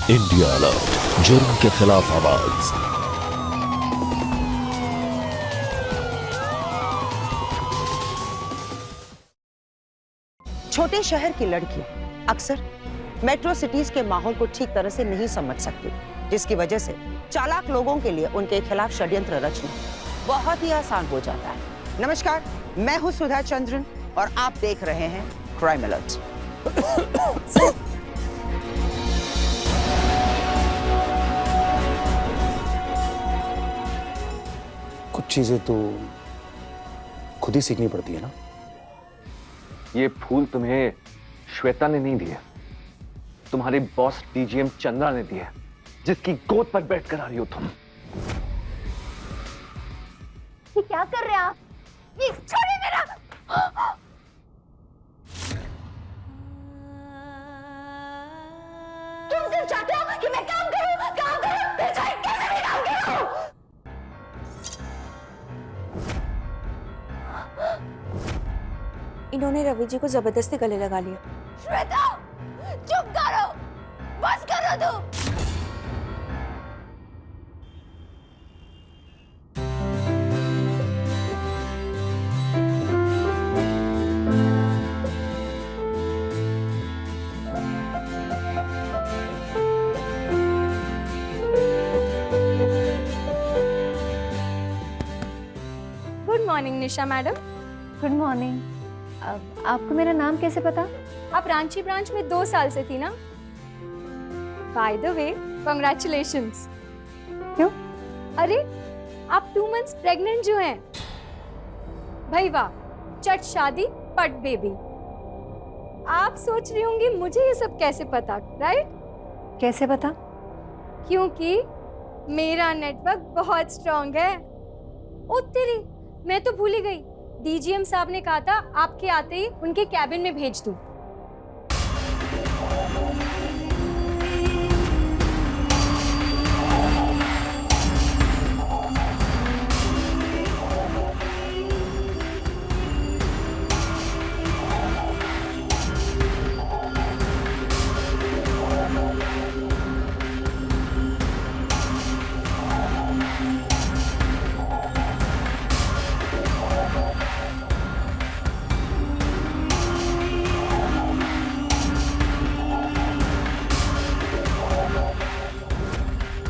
India alert, जुर्म के खिलाफ आवाज। छोटे शहर की लड़कियां अक्सर मेट्रो सिटीज के माहौल को ठीक तरह से नहीं समझ सकती, जिसकी वजह से चालाक लोगों के लिए उनके खिलाफ षड्यंत्र रचना बहुत ही आसान हो जाता है। नमस्कार, मैं हूं सुधा चंद्रन और आप देख रहे हैं क्राइम अलर्ट। कुछ चीजें तो खुद ही सीखनी पड़ती है ना। ये फूल तुम्हें श्वेता ने नहीं दिए, तुम्हारे बॉस डीजीएम चंद्रा ने दिए, जिसकी गोद पर बैठकर आ रही हो तुम। ये क्या कर रहे हैं आप? ये छोड़िए मेरा। तुम सिर्फ चाहते हो कि मैं काम करूं, फिर चाहे कैसे भी काम करूं। इन्होंने रवि जी को जबरदस्ती गले लगा लिया। श्वेता, चुप करो, बस करो तुम। गुड मॉर्निंग निशा मैडम। Good morning. आपको मेरा नाम कैसे पता? आप रांची ब्रांच में 2 साल से थी ना? By the way, congratulations. क्यों? अरे, आप 2 मंथ्स प्रेग्नेंट जो हैं। भाई वाह, चट शादी पट बेबी। आप सोच रही होंगी मुझे ये सब कैसे पता, राइट? कैसे पता? क्योंकि मेरा नेटवर्क बहुत स्ट्रांग है। ओ तेरी, मैं तो भूल ही गई। डीजीएम साहब ने कहा था आपके आते ही उनके कैबिन में भेज दूं।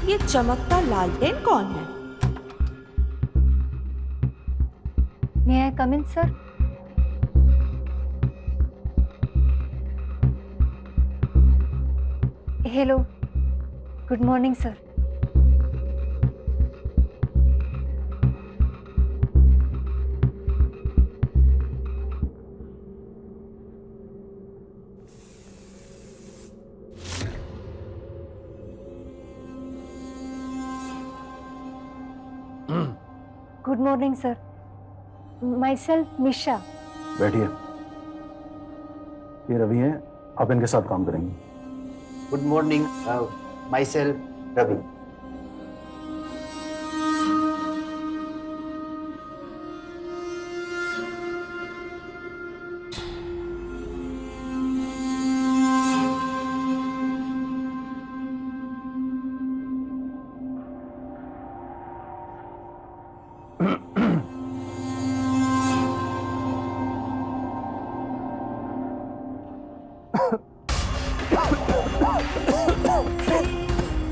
ये चमकता लालटेन कौन है? May I come in sir? Hello, good morning sir. Good morning sir, myself Misha. बैठिए, ये रवि हैं, आप इनके साथ काम करेंगे। Good morning, myself Ravi.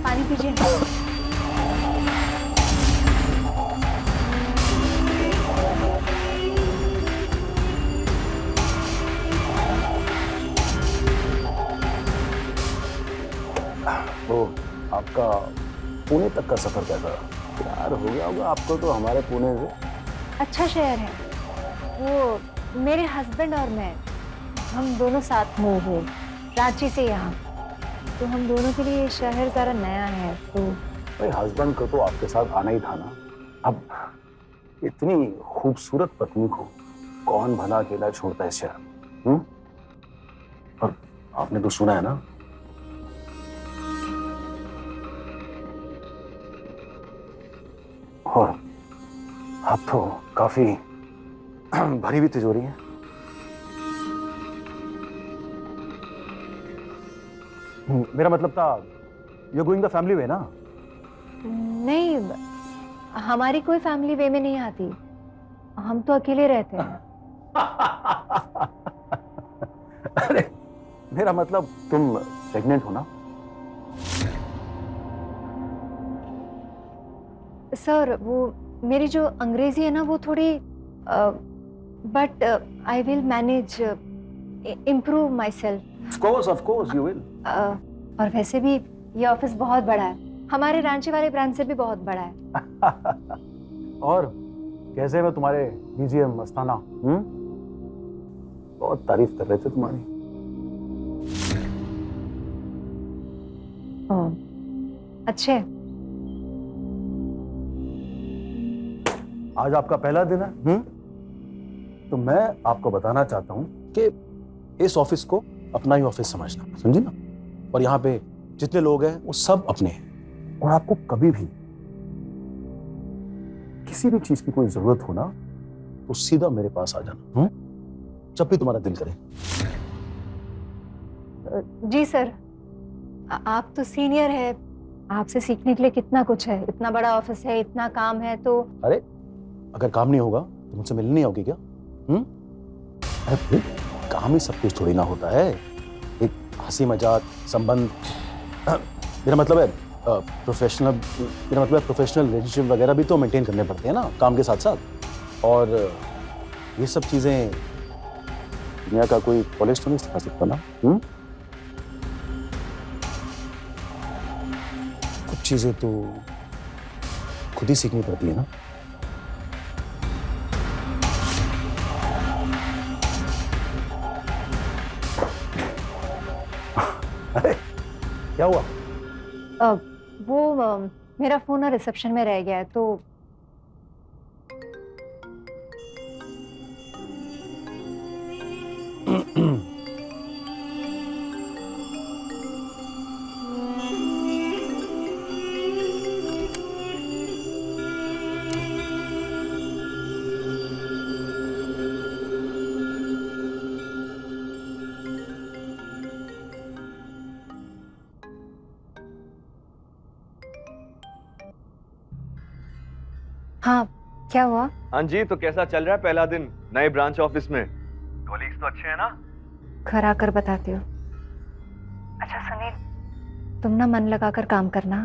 पानी पीजिए। तो आपका पुणे तक का सफर कैसा रहा? प्यार हो गया होगा आपको तो हमारे पुणे से। अच्छा शहर है वो। मेरे हस्बैंड और मैं, हम दोनों साथ मूव हुए रांची से यहाँ, तो हम दोनों के लिए ये शहर जरा नया है। तो भाई, हस्बैंड को तो आपके साथ आना ही था ना। अब इतनी खूबसूरत पत्नी को कौन भला अकेला छोड़ता है शहर? और आपने तो सुना है ना, और आप तो काफी भरी हुई तिजोरी है। मेरा मतलब था यू गोइंग द फैमिली वे ना? नहीं, हमारी कोई फैमिली वे में नहीं आती, हम तो अकेले रहते हैं। अरे मेरा मतलब तुम प्रेग्नेंट हो ना? सर वो मेरी जो अंग्रेजी है ना वो थोड़ी, but I will manage, improve my self. Of course you will. और वैसे भी ये ऑफिस बहुत बड़ा है, हमारे रांची वाले ब्रांच से भी बहुत बड़ा है। और कैसे मैं तुम्हारे डीजीएम मस्ताना? बहुत तारीफ कर रहे थे तुम्हारी। अच्छे। आज आपका पहला दिन है, तो मैं आपको बताना चाहता हूं कि इस ऑफिस को अपना ही ऑफिस समझना, समझे ना? और यहाँ पे जितने लोग हैं वो सब अपने हैं, और आपको कभी भी किसी भी चीज की कोई जरूरत हो ना तो सीधा मेरे पास आ जाना, जब भी तुम्हारा दिल करे। जी सर, आप तो सीनियर है, आपसे सीखने के लिए कितना कुछ है, इतना बड़ा ऑफिस है, इतना काम है, तो अरे अगर काम नहीं होगा तो मुझसे मिलने नहीं आओगी क्या? अरे फिर काम ही सब कुछ थोड़ी ना होता है, एक हंसी मजाक संबंध, मेरा मतलब है प्रोफेशनल रिलेशनशिप वगैरह भी तो मेंटेन करने पड़ते हैं ना काम के साथ साथ। और ये सब चीजें दुनिया का कोई कॉलेज तो नहीं सिखा सकता ना। कुछ चीजें तो खुद ही सीखनी पड़ती है ना। अरे क्या हुआ? वो मेरा फोन ना रिसेप्शन में रह गया है, तो हाँ क्या हुआ? हाँ जी, तो कैसा चल रहा है पहला दिन नए ब्रांच ऑफिस में? कॉलीग्स तो अच्छे हैं ना? घर आकर बताती हूँ। अच्छा सुनील, तुम ना मन लगाकर काम करना,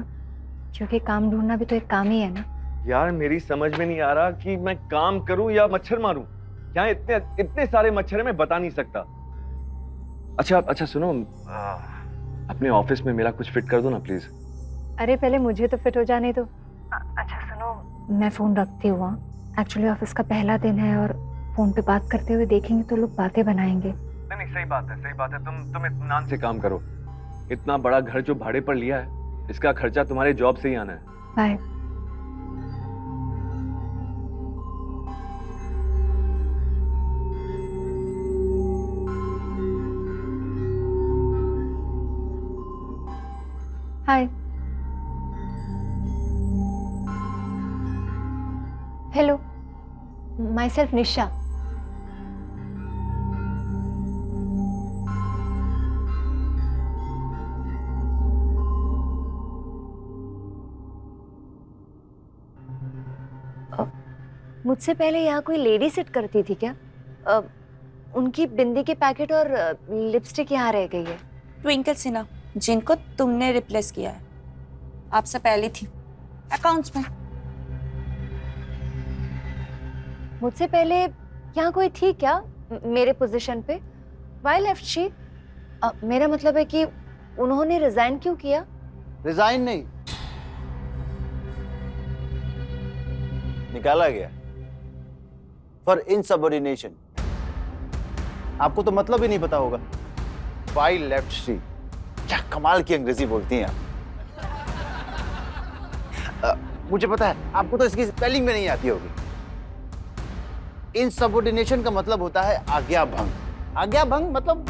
क्योंकि काम ढूंढना भी तो एक काम ही है ना। यार मेरी समझ में नहीं आ रहा कि मैं काम करूं या मच्छर मारूं। यहाँ इतने सारे मच्छर हैं, मैं बता नहीं सकता। अच्छा सुनो, अपने ऑफिस में मेरा कुछ फिट कर दो ना प्लीज। अरे पहले मुझे तो फिट हो जाने दो। अच्छा सुनो, मैं फोन रखती हूँ। एक्चुअली ऑफिस का पहला दिन है और फोन पे बात करते हुए देखेंगे तो लोग बातें बनाएंगे। नहीं सही बात है। तुम इत्मीनान से काम करो। इतना बड़ा घर जो भाड़े पर लिया है, इसका खर्चा तुम्हारे जॉब से ही आना है। Bye. Hi. Hello, myself Nisha. मुझसे पहले यहाँ कोई लेडी सिट करती थी क्या? उनकी बिंदी के पैकेट और लिपस्टिक यहाँ रह गई है। ट्विंकल सिन्हा, जिनको तुमने रिप्लेस किया है, आपसे पहले थी अकाउंट्स में। मुझसे पहले यहाँ कोई थी क्या मेरे पोजीशन पे? Why left she? मेरा मतलब है कि उन्होंने रिजाइन क्यों किया? रिजाइन नहीं, निकाला गया फॉर इनसबऑर्डिनेशन। आपको तो मतलब ही नहीं पता होगा। Why left she? क्या कमाल की अंग्रेजी बोलती हैं आप। मुझे पता है आपको तो इसकी स्पेलिंग में नहीं आती होगी। इनसबऑर्डिनेशन का मतलब होता है आज्ञा भंग। आज्ञा भंग मतलब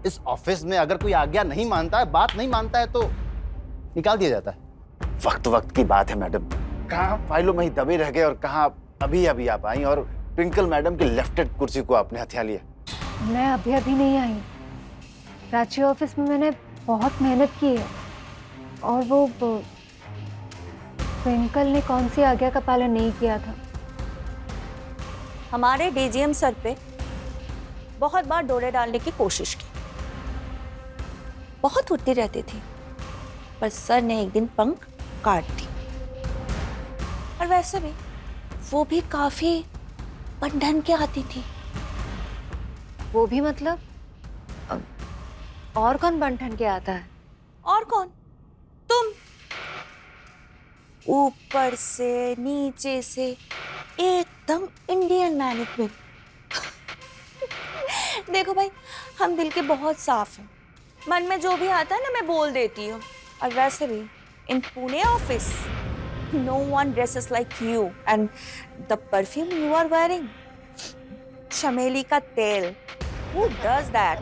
इस ऑफिस में अगर कोई आज्ञा नहीं मानता है, बात नहीं मानता है, तो निकाल दिया जाता है। वक्त की बात है मैडम, कहाँ फाइलों में ही दबे रह गए और कहाँ अभी आप आई और ट्विंकल मैडम की लेफ्टेड कुर्सी को आपने हथिया लिया। मैं अभी नहीं आई। रांची ऑफिस में मैंने बहुत मेहनत की है, और वो ट्विंकल ने कौन सी आज्ञा का पालन नहीं किया था? हमारे डीजीएम सर पे बहुत बार डोरे डालने की कोशिश की, बहुत उड़ती रहती थी, पर सर ने एक दिन पंख काट दी। और वैसे भी वो भी काफी बंधन के आती थी। वो भी मतलब और कौन बंठन के आता है? और कौन? तुम। ऊपर से नीचे से एकदम इंडियन मैनेजमेंट। देखो भाई, हम दिल के बहुत साफ हैं, मन में जो भी आता है ना मैं बोल देती हूँ। और वैसे भी in Pune office no one dresses like you and the perfume you are wearing, चमेली का तेल, who does that?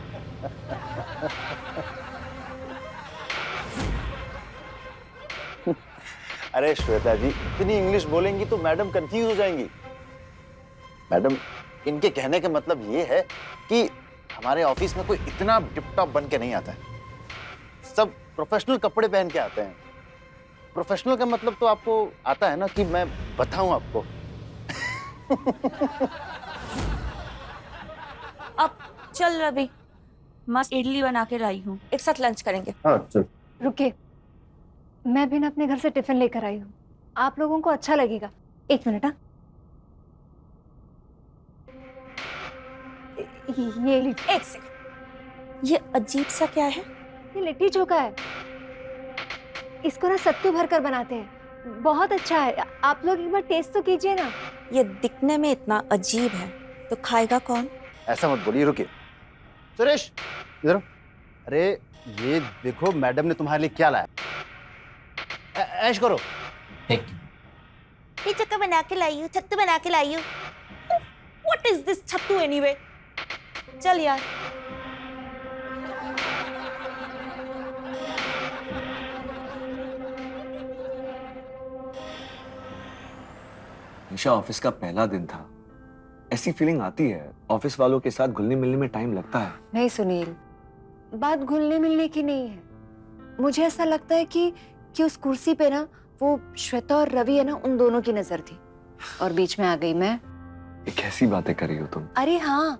अरे श्वेता जी, इतनी इंग्लिश बोलेंगी तो मैडम कंफ्यूज हो जाएंगी। मैडम, इनके कहने का मतलब ये है कि हमारे ऑफिस में कोई इतना टिप-टॉप बन के नहीं आता है, सब प्रोफेशनल कपड़े पहन के आते हैं। प्रोफेशनल का मतलब तो आपको आता है ना, कि मैं बताऊं आपको। अब चल रवि, मस्त इडली बना के लाई हूँ, एक साथ लंच करेंगे। अच्छा। रुके, मैं भी ना अपने घर से टिफिन लेकर आई हूँ, आप लोगों को अच्छा लगेगा। एक मिनट। हाँ, ये लिट्टी। एक सेकंड, ये अजीब सा क्या है? ये लिट्टी चोखा है, इसको ना सत्तू भरकर बनाते हैं, बहुत अच्छा है। आप लोग एक बार टेस्ट तो कीजिए ना। ये दिखने में इतना अजीब है तो खाएगा कौन? ऐसा मत बोलिए, रुकिए। सुरेश, इधर आओ। अरे ये देखो मैडम ने तुम्हारे लिए क्या लाया। ऐश करो। ये चक्का बना के लाई हूँ, छत्तू बना के लाई हूँ। What is this छत्तू anyway? चल यार। निशा, ऑफिस का पहला दिन था, ऐसी फीलिंग आती है, ऑफिस वालों के साथ घुलने मिलने में टाइम लगता है। नहीं सुनील, बात घुलने मिलने की नहीं है। मुझे ऐसा लगता है कि उस कुर्सी पे ना वो श्वेता और रवि है ना, उन दोनों की नजर थी और बीच में आ गई मैं। ये कैसी बातें कर रही हो तुम? अरे हाँ,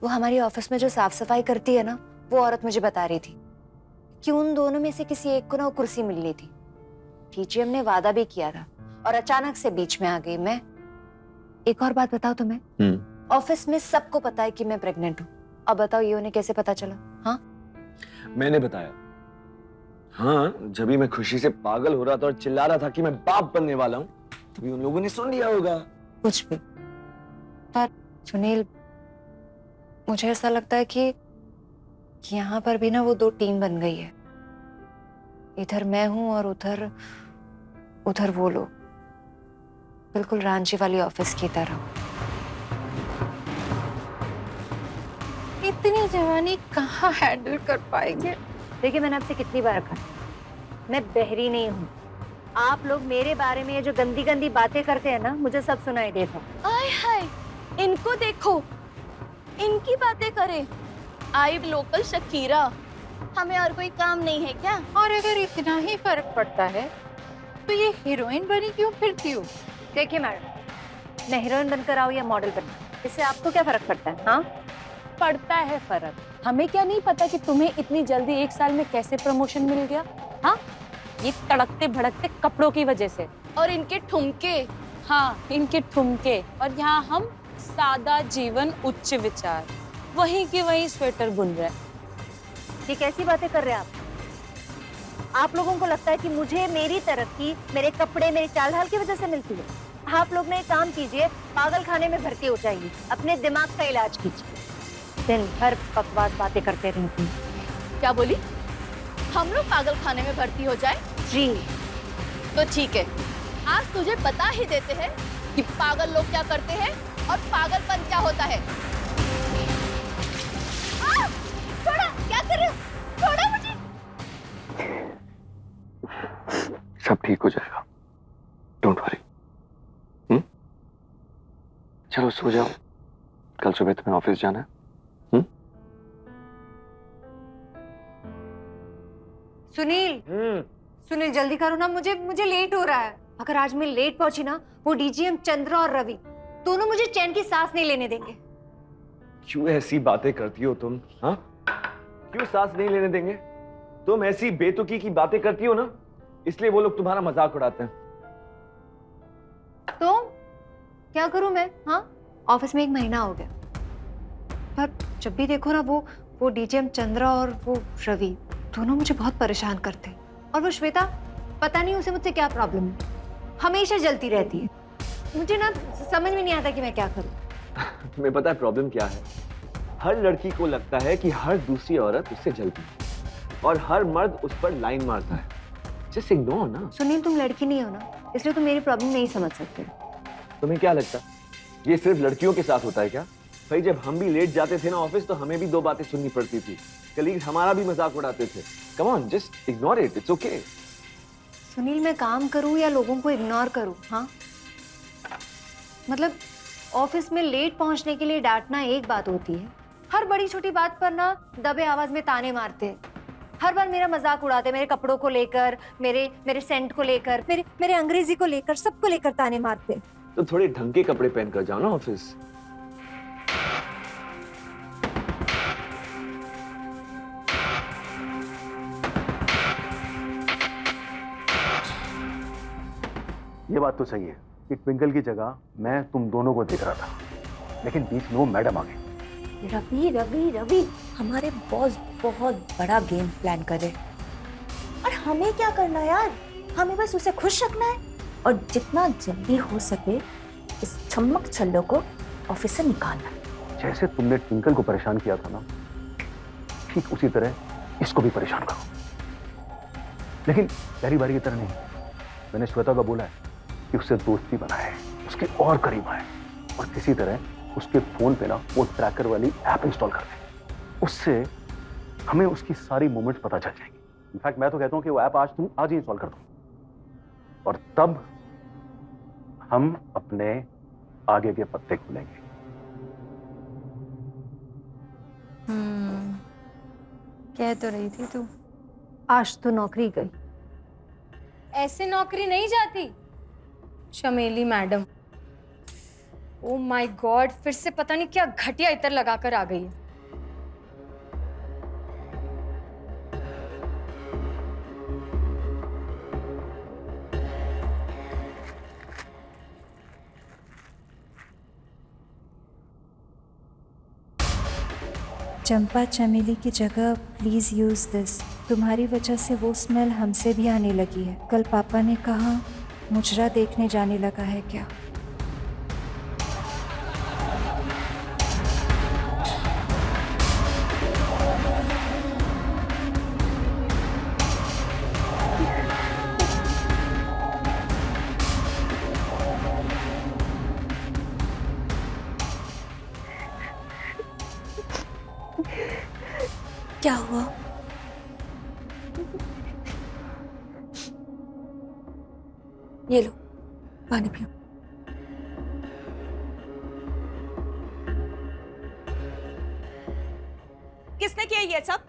वो हमारी ऑफिस में जो साफ सफाई करती है ना, वो औरत मुझे बता रही थी कि उन दोनों में से किसी एक को ना वो कुर्सी मिलनी थी। डीजीएम ने वादा भी किया था और अचानक से बीच में आ गई मैं। एक और बात बताओ तुम्हें, ऑफिस में सबको पता है कि मैं प्रेग्नेंट हूँ। अब बताओ ये उन्हें कैसे पता चला? हाँ, मैंने बताया। हाँ, जब भी मैं खुशी से पागल हो रहा था और चिल्ला रहा था कि मैं बाप बनने वाला हूँ, तभी उन लोगों ने सुन लिया होगा। कुछ भी। पर सुनील, मुझे ऐसा लगता है कि यहाँ पर भी ना वो दो टीम बन गई है। इधर मैं हूँ और उधर वो लोग, बिल्कुल रांची वाली ऑफिस की तरह। इतनी जवानी कहाँ हैंडल कर पाएंगे? देखिए, मैंने आपसे कितनी बार कहा, मैं बहरी नहीं हूँ। आप लोग मेरे बारे में ये जो गंदी गंदी बातें करते हैं ना, मुझे सब सुनाई देता। आय हाय, इनको देखो, इनकी बातें करे। आई लोकल शकीरा, हमें और कोई काम नहीं है क्या? और अगर इतना ही फर्क पड़ता है तो ये हीरोइन बनी क्यों फिरती हो? देखिए मैडम, मैं हीरोइन बनकर आऊँ या मॉडल बनकर, इससे आपको क्या फर्क पड़ता है? हाँ, पड़ता है फर्क। हमें क्या नहीं पता कि तुम्हें इतनी जल्दी 1 साल में कैसे प्रमोशन मिल गया? हाँ, ये तड़कते भड़कते कपड़ों की वजह से और इनके ठुमके। हाँ, इनके ठुमके। और यहाँ हम सादा जीवन उच्च विचार, वहीं की वहीं स्वेटर बुन रहे। ये कैसी बातें कर रहे हैं आप? आप लोगों को लगता है कि मुझे मेरी तरक्की मेरे कपड़े, मेरी चाल ढाल की वजह से मिलती है? आप लोग ना एक काम कीजिए, पागल खाने में भर्ती हो जाइए, अपने दिमाग का इलाज कीजिए। दिन भर बकवास बातें करते रहती हैं। क्या बोली? हम लोग पागल खाने में भर्ती हो जाए? जी। तो ठीक है, आज तुझे बता ही देते हैं कि पागल लोग क्या करते हैं और पागलपन क्या होता है। छोड़ो, क्या कर रहे हो? छोड़ो मुझे। सब ठीक हो जाएगा, डोंट वरी। चलो सो जाओ, कल सुबह तुम्हें ऑफिस जाना है। सुनील, सुनील जल्दी करो ना, मुझे लेट हो रहा है। अगर आज मैं लेट पहुंची ना, वो डीजीएम चंद्रा और रवि दोनों मुझे चैन की सांस नहीं लेने देंगे। क्यों ऐसी बातें करती हो तुम? हाँ, क्यों सांस नहीं लेने देंगे? तुम ऐसी बेतुकी की बातें करती हो ना, इसलिए वो लोग तुम्हारा मजाक उड़ाते हैं। तो क्या करूं मैं? हाँ, ऑफिस में 1 महीना हो गया, पर जब भी देखो ना वो डीजीएम चंद्रा और वो रवि दोनों मुझे बहुत परेशान करते हैं। और वो श्वेता, पता नहीं उसे मुझसे क्या प्रॉब्लम है, हमेशा जलती रहती है। मुझे ना समझ में नहीं आता कि मैं क्या करूं। तुम्हें पता है प्रॉब्लम क्या है? हर लड़की को लगता है कि हर दूसरी औरत उससे जलती है और हर मर्द उस पर लाइन मारता है। जस्ट इग्नोर ना। सुनील, तुम लड़की नहीं हो ना, इसलिए तुम मेरी प्रॉब्लम नहीं समझ सकते। तुम्हें क्या लगता है ये सिर्फ लड़कियों के साथ होता है क्या? भाई जब हम भी लेट जाते थे ना ऑफिस, तो हमें भी 2 बातें सुननी पड़ती थी। कलीग्स हमारा भी मजाक उड़ाते थे। Come on, just ignore it, it's okay. Sunil, मैं काम करूं या लोगों को इग्नोर करूं? हाँ, मतलब ऑफिस में लेट पहुंचने के लिए डांटना एक बात होती है, हर बड़ी छोटी बात पर ना दबे आवाज में ताने मारते हैं। हर बार मेरा मजाक उड़ाते, मेरे कपड़ों को लेकर, मेरे सेंट को लेकर, मेरे अंग्रेजी को लेकर, सबको लेकर ताने मारते। तो थोड़े ढंग के कपड़े पहन कर जाओ ना ऑफिस। ये बात तो सही है कि ट्विंकल की जगह मैं तुम दोनों को देख रहा था, लेकिन बीच में वो मैडम आ गई। रवि रवि रवि, हमारे बॉस बहुत बड़ा गेम प्लान करे और हमें क्या करना यार, हमें बस उसे खुश रखना है और जितना जल्दी हो सके इस छम्मक छल्लो को ऑफिस से निकालना है। जैसे तुमने ट्विंकल को परेशान किया था ना, ठीक उसी तरह इसको भी परेशान करो। लेकिन पहली बारी की तरह नहीं। मैंने श्वेता को बोला है कि उससे दोस्ती बनाए, उसके और करीब आए और किसी तरह उसके फोन पे ना वो ट्रैकर वाली ऐप इंस्टॉल कर दे। उससे हमें उसकी सारी मूवमेंट्स पता चल जाएंगी। इनफैक्ट मैं तो कहता हूं कि वो ऐप आज ही इंस्टॉल कर दो और तब हम अपने आगे के पत्ते खुलेंगे। कह तो रही थी तू, आज तो नौकरी गई। ऐसे नौकरी नहीं जाती चमेली मैडम। ओ माय गॉड, फिर से पता नहीं क्या घटिया इतर लगा कर आ गई है। चंपा चमेली की जगह प्लीज़ यूज़ दिस। तुम्हारी वजह से वो स्मेल हमसे भी आने लगी है। कल पापा ने कहा मुजरा देखने जाने लगा है क्या? क्या हुआ? ये लो पानी पियो। किसने किया ये सब?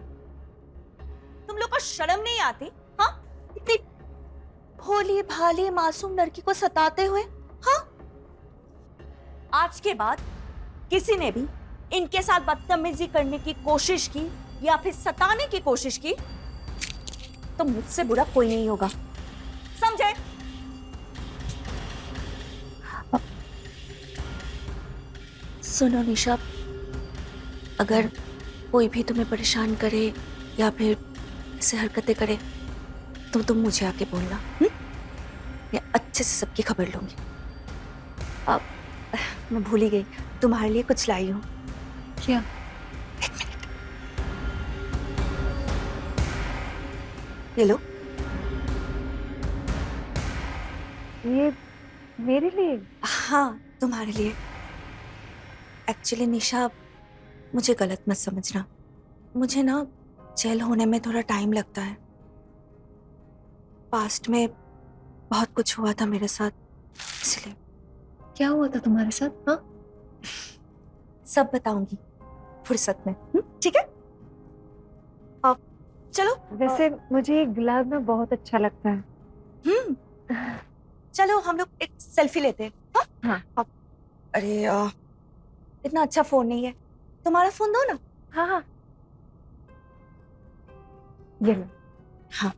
तुम लोग को शर्म नहीं आती? हाँ, इतनी भोली भाली मासूम लड़की को सताते हुए। हाँ, आज के बाद किसी ने भी इनके साथ बदतमीजी करने की कोशिश की या फिर सताने की कोशिश की तो मुझसे बुरा कोई नहीं होगा, समझे? सुनो निशा, अगर कोई भी तुम्हें परेशान करे या फिर ऐसे हरकतें करे तो तुम मुझे आके बोलना। मैं अच्छे से सबकी खबर लूंगी। अब मैं भूल ही गई, तुम्हारे लिए कुछ लाई हूँ। क्या? ये लो। ये मेरे लिए? हाँ, तुम्हारे लिए। एक्चुअली निशा, मुझे गलत मत समझना, मुझे ना जेल होने में थोड़ा टाइम लगता है। पास्ट में बहुत कुछ हुआ था मेरे साथ, इसलिए। क्या हुआ था तुम्हारे साथ? हाँ, सब बताऊंगी फुर्सत में, ठीक है? अब चलो वैसे मुझे ये गुलाब ना बहुत अच्छा लगता है। चलो हम लोग एक सेल्फी लेते हैं। हाँ अब अरे इतना अच्छा फोन नहीं है, तुम्हारा फोन दो ना। हाँ हाँ ये लो। हाँ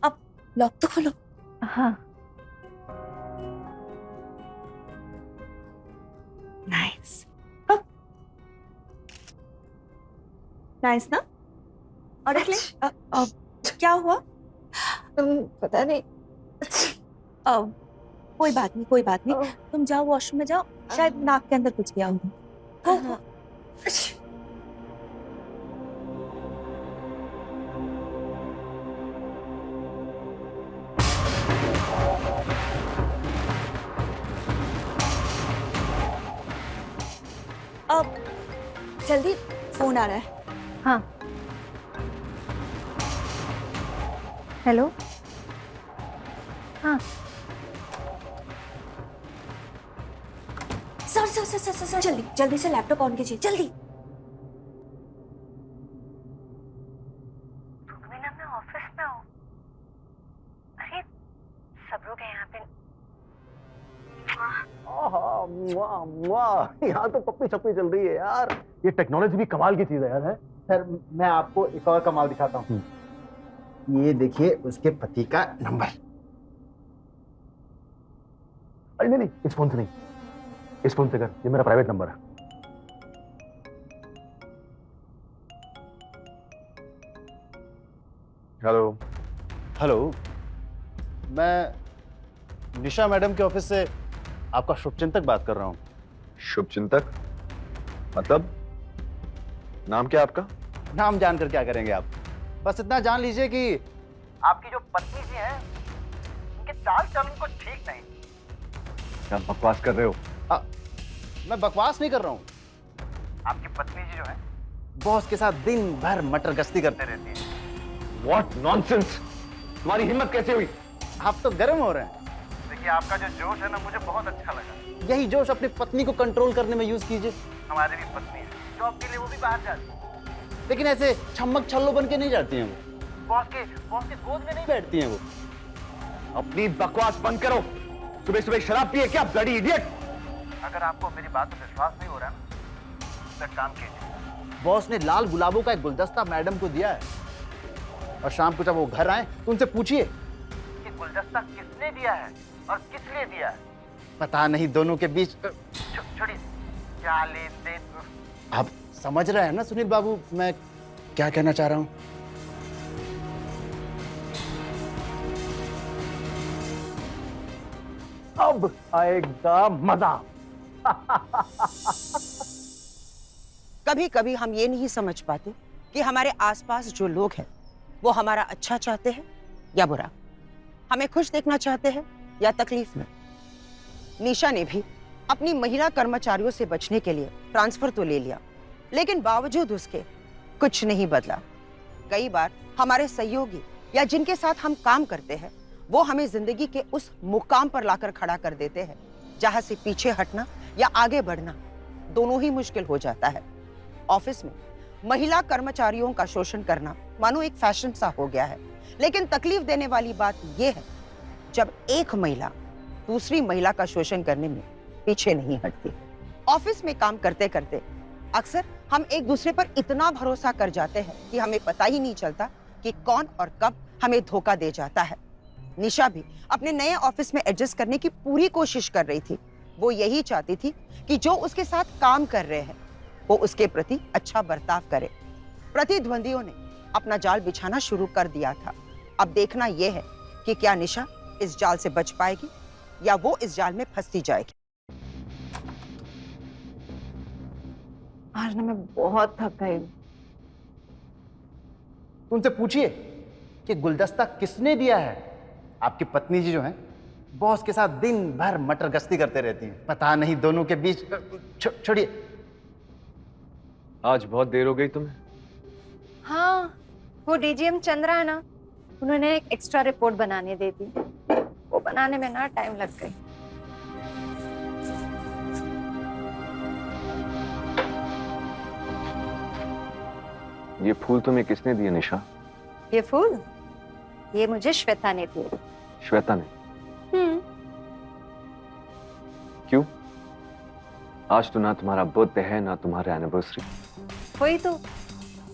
अब लॉक तो खोलो। हाँ नाइस नाइस ना। और एक ले। क्या हुआ? पता नहीं। कोई बात नहीं, कोई बात नहीं। तुम जाओ वॉशरूम में जाओ, शायद नाक के अंदर कुछ गया होगा। हो। अब जल्दी, फोन आ रहा है। हाँ हेलो। हाँ सर जल्दी जल्दी से लैपटॉप ऑन कीजिए, जल्दी। मैं ऑफिस में हूँ। अरे सब लोग हैं यहाँ पे। यहाँ तो पप्पी छप्पी चल रही है यार। ये टेक्नोलॉजी भी कमाल की चीज है यार। है सर मैं आपको एक और कमाल दिखाता हूँ। ये देखिए उसके पति का नंबर। अरे नहीं नहीं, इस फोन से नहीं, इस फोन से कर, ये मेरा प्राइवेट नंबर है। हेलो। हेलो, मैं निशा मैडम के ऑफिस से आपका शुभचिंतक बात कर रहा हूँ। शुभचिंतक मतलब? नाम क्या आपका? नाम जानकर क्या करेंगे आप? बस इतना जान लीजिए कि आपकी जो पत्नी जी हैं, उनके चाल चलन कुछ ठीक नहीं। क्या बकवास कर रहे हो? मैं बकवास नहीं कर रहा हूँ। आपकी पत्नी जी जो है, बॉस के साथ दिन भर मटर गश्ती करते रहती है। What nonsense! तुम्हारी हिम्मत कैसे हुई? आप तो गर्म हो रहे हैं। देखिए आपका जो जोश है ना, मुझे बहुत अच्छा लगा। यही जोश अपनी पत्नी को कंट्रोल करने में यूज कीजिए। हमारी भी पत्नी है, जॉब के लिए वो भी बाहर जाती है, लेकिन ऐसे छम्मक छल्लो बन के नहीं जाती हैं वो। बॉस के गोद में नहीं बैठती हैं वो। अपनी बकवास बंद करो। सुबह सुबह शराब पिए क्या, ब्लडी इडियट? अगर आपको मेरी बात पर विश्वास नहीं हो रहा ना, तो एक काम कीजिए। बॉस ने लाल गुलाबों का एक गुलदस्ता मैडम को दिया है, और शाम को जब वो घर आए तो उनसे पूछिए कि गुलदस्ता किसने दिया है और किस लिए दिया है। पता नहीं दोनों के बीच छोड़िए क्या लेन देन। आप समझ रहे हैं ना सुनील बाबू मैं क्या कहना चाह रहा हूं? अब आएगा मजा। कभी कभी हम ये नहीं समझ पाते कि हमारे आसपास जो लोग हैं वो हमारा अच्छा चाहते हैं या बुरा, हमें खुश देखना चाहते हैं या तकलीफ में। निशा ने भी अपनी महिला कर्मचारियों से बचने के लिए ट्रांसफर तो ले लिया, लेकिन बावजूद उसके कुछ नहीं बदला। कई बार हमारे सहयोगी या जिनके साथ हम काम करते हैं वो हमें जिंदगी के उस मुकाम पर लाकर खड़ा कर देते हैं जहां से पीछे हटना या आगे बढ़ना दोनों ही मुश्किल हो जाता है। ऑफिस में महिला कर्मचारियों का शोषण करना मानो एक फैशन सा हो गया है, लेकिन तकलीफ देने वाली बात यह है जब एक महिला दूसरी महिला का शोषण करने में पीछे नहीं हटती। ऑफिस में काम करते करते अक्सर हम एक दूसरे पर इतना भरोसा कर जाते हैं कि हमें पता ही नहीं चलता कि कौन और कब हमें धोखा दे जाता है। निशा भी अपने नए ऑफिस में एडजस्ट करने की पूरी कोशिश कर रही थी। वो यही चाहती थी कि जो उसके साथ काम कर रहे हैं वो उसके प्रति अच्छा बर्ताव करे। प्रतिद्वंदियों ने अपना जाल बिछाना शुरू कर दिया था। अब देखना यह है कि क्या निशा इस जाल से बच पाएगी या वो इस जाल में फंसती जाएगी। आज ना मैं बहुत थक गई हूँ। उनसे पूछिए कि गुलदस्ता किसने दिया है। आपकी पत्नी जी जो है बॉस के साथ दिन भर मटर गश्ती करते रहती हैं। पता नहीं दोनों के बीच छोड़िए। आज बहुत देर हो गई तुम्हें। हाँ वो डीजीएम चंद्रा है ना, उन्होंने एक एक्स्ट्रा रिपोर्ट बनाने दी थी, वो बनाने में ना टाइम लग गई। ये फूल तुम्हें किसने दिए निशा? ये फूल ये मुझे श्वेता ने दिए। श्वेता ने? क्यों? आज तो ना तुम्हारा बर्थडे है ना तुम्हारा एनिवर्सरी। वही तो,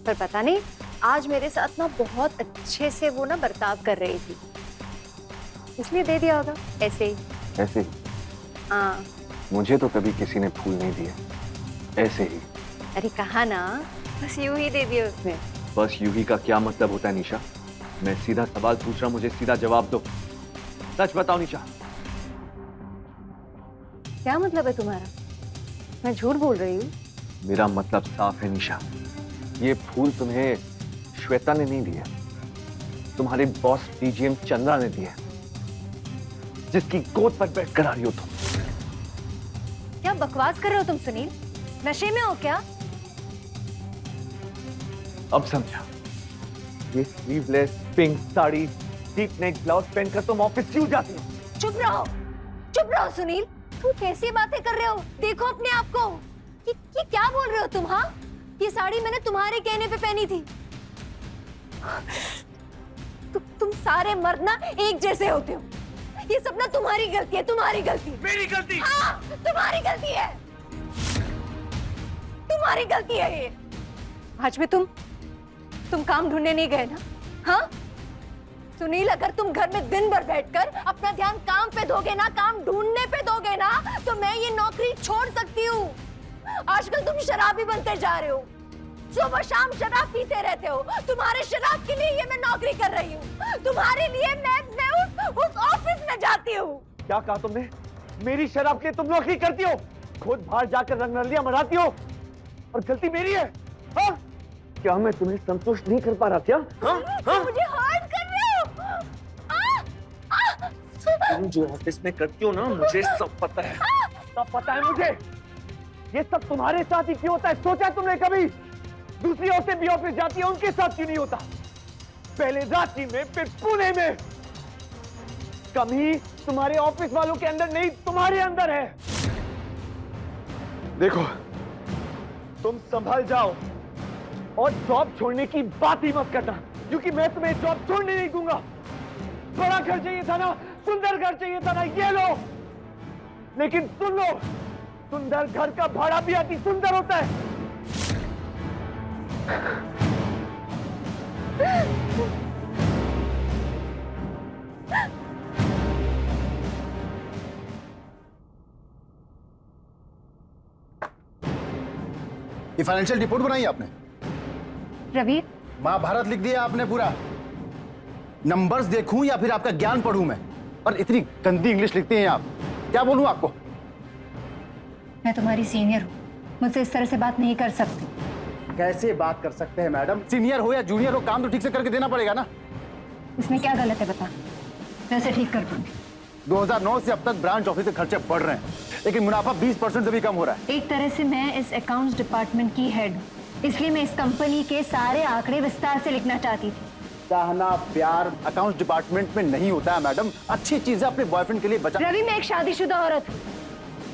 पर पता नहीं आज मेरे साथ ना बहुत अच्छे से वो ना बर्ताव कर रही थी, इसलिए दे दिया होगा ऐसे ही। ऐसे ही? हाँ। मुझे तो कभी किसी ने फूल नहीं दिए, ऐसे ही। अरे कहा ना, बस यूं ही दे दिया उसने। बस यूं ही का क्या मतलब होता है निशा? मैं सीधा सवाल पूछ रहा हूं, मुझे सीधा जवाब दो। सच बताओ निशा। क्या मतलब है तुम्हारा? मैं झूठ बोल रही हूँ? मेरा मतलब साफ है निशा, ये फूल तुम्हें श्वेता ने नहीं दिया, तुम्हारे बॉस डीजीएम चंद्रा ने दिया, जिसकी गोद पर बैठ कर आ रही हो तुम। क्या बकवास कर रहे हो तुम सुनील? नशे में हो क्या? अब समझा। ये sleeveless pink sari deep neck blouse पहनकर तुम ऑफिस क्यों जाती हो? चुप रहो सुनील, तुम कैसी बातें कर रहे हो? देखो अपने आप को। ये क्या बोल रहे हो तुम? हाँ, ये साड़ी मैंने तुम्हारे कहने पे पहनी थी। तुम सारे मर्द ना एक जैसे होते हो। ये सब ना तुम्हारी गलती है, तुम्हारी गलती। मेरी गलती? हाँ, तुम्हारी गलती है, तुम्हारी गलती है ये। आज में तुम काम ढूंढने नहीं गए ना? हाँ सुनील, अगर तुम घर में दिन भर बैठकर अपना ध्यान काम पे दोगे ना, काम ढूंढने पे दोगे ना, तो मैं ये नौकरी छोड़ सकती हूँ। आजकल तुम शराबी बनते जा रहे हो, सुबह शाम शराब पीते रहते हो। तुम्हारे शराब के लिए ये मैं नौकरी कर रही हूँ, तुम्हारे लिए मैं उस ऑफिस में जाती हूँ। क्या कहा तुमने? मेरी शराब के लिए तुम नौकरी करती हो, खुद बाहर जाकर रंगरलियां मनाती हो, और गलती मेरी है? हाँ? क्या मैं तुम्हें संतुष्ट नहीं कर पा रहा क्या? मुझे हर्ट कर रहे हो। तुम जो ऑफिस में करती हो ना, मुझे सब पता है, सब पता है मुझे। ये सब तुम्हारे साथ ही क्यों होता है? सोचा है तुमने कभी? दूसरी औरतें भी ऑफिस जाती है, उनके साथ क्यों नहीं होता? पहले रांची में, फिर पुणे में। कमी तुम्हारे ऑफिस वालों के अंदर नहीं, तुम्हारे अंदर है। देखो, तुम संभल जाओ और जॉब छोड़ने की बात ही मत करना, क्योंकि मैं तुम्हें जॉब छोड़ने नहीं दूंगा। बड़ा घर चाहिए था ना, सुंदर घर चाहिए था ना, ये लो। लेकिन सुन लो, सुंदर घर का भाड़ा भी अति सुंदर होता है। ये फाइनेंशियल रिपोर्ट बनाई आपने? रवि, महाभारत लिख दिया आपने पूरा। नंबर्स देखूं या फिर आपका ज्ञान पढ़ूं मैं? और इतनी गंदी इंग्लिश लिखते हैं आप, क्या बोलूं आपको? मैं तुम्हारी सीनियर हूँ, मुझसे इस तरह से बात नहीं कर सकती। कैसे बात कर सकते हैं मैडम? सीनियर हो या जूनियर हो, काम तो ठीक से करके देना पड़ेगा ना। इसमें क्या गलत है बता, मैं इसे ठीक कर दूंगी। 2009 से अब तक ब्रांच ऑफिस के खर्चे बढ़ रहे हैं, लेकिन मुनाफा 20% से भी कम हो रहा है। एक तरह से मैं इस अकाउंट्स डिपार्टमेंट की हेड हूँ, इसलिए मैं इस कंपनी के सारे आंकड़े विस्तार से लिखना चाहती थी। चाहना प्यार अकाउंट्स डिपार्टमेंट में नहीं होता है मैडम। अच्छी चीजें अपने बॉयफ्रेंड के लिए बचा। रवि, मैं एक शादीशुदा औरत हूँ,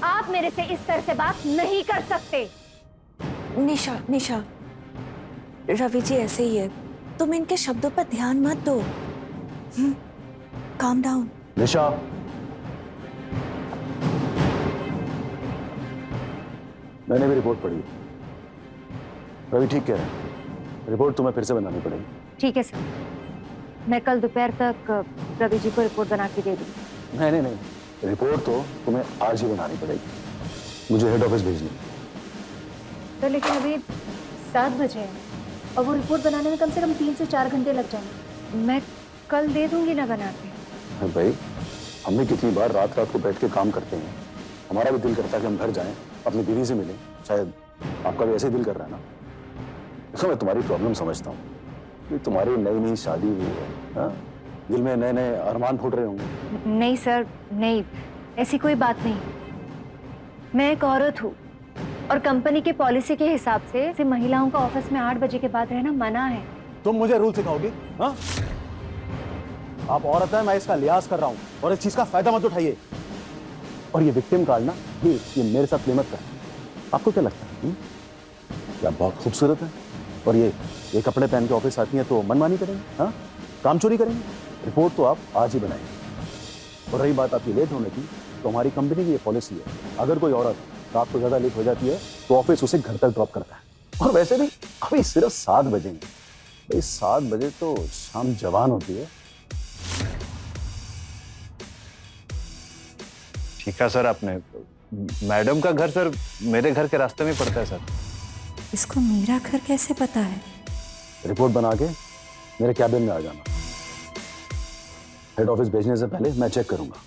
आप मेरे से इस तरह से बात नहीं कर सकते। निशा, रवि जी ऐसे ही है, तुम इनके शब्दों पर ध्यान मत दो। Calm down. निशा, मैंने भी रिपोर्ट पढ़ी, रवि ठीक कह रहा है, रिपोर्ट तुम्हें फिर से बनानी पड़ेगी। ठीक है सर, मैं कल दोपहर तक रवि जी को रिपोर्ट बना के दे दूँगी। नहीं, रिपोर्ट तो तुम्हें आज ही बनानी पड़ेगी, मुझे हेड ऑफिस भेजनी है। तो लेकिन अभी 7 बजे हैं और वो रिपोर्ट बनाने में कम से कम 3 से 4 घंटे लग जाएंगे। मैं कल दे दूंगी ना बना के। भाई, हम भी कितनी बार रात रात को बैठ के काम करते हैं, हमारा भी दिल करता है कि हम घर जाएं, अपनी बीवी से मिलें। शायद आपका भी ऐसे ही दिल कर रहा है ना? देखो, मैं तुम्हारी प्रॉब्लम समझता हूँ कि तुम्हारी नई शादी हुई है, हाँ? दिल में नए नए अरमान फूट रहे होंगे। नहीं सर, नहीं, ऐसी कोई बात नहीं। मैं एक औरत हूँ और कंपनी के पॉलिसी के हिसाब से महिलाओं का ऑफिस में 8 बजे के बाद रहना मना है। तुम मुझे रूल सिखाओगी? हाँ? आप औरत है, मैं इसका लिहाज कर रहा हूँ, और इस चीज का फायदा मत उठाइए। और ये विक्टिम कार्ड ना, ये मेरे साथ प्ले मत कर। आपको क्या लगता है? क्या बहुत खूबसूरत है, और ये ये कपड़े पहन के ऑफिस आती हैं तो मनमानी करेंगे? हाँ, काम चोरी करेंगे? रिपोर्ट तो आप आज ही बनाएंगे। और रही बात आपकी लेट होने की, तो हमारी कंपनी की ये पॉलिसी है, अगर कोई औरत रात को ज्यादा लेट हो जाती है तो ऑफिस उसे घर तक ड्रॉप करता है। और वैसे भी अभी सिर्फ 7 बजे हैं भाई, 7 बजे तो शाम जवान होती है। ठीक है सर, आपने मैडम का घर सर मेरे घर के रास्ते में पड़ता है सर। इसको मेरा घर कैसे पता है? रिपोर्ट बना के मेरे कैबिन में आ जाना। हेड ऑफिस भेजने से पहले मैं चेक करूंगा।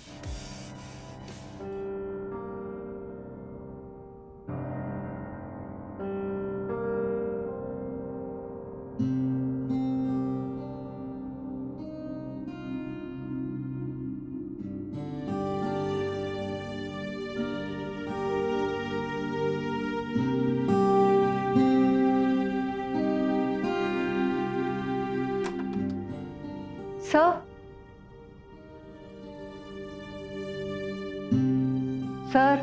सर, सर,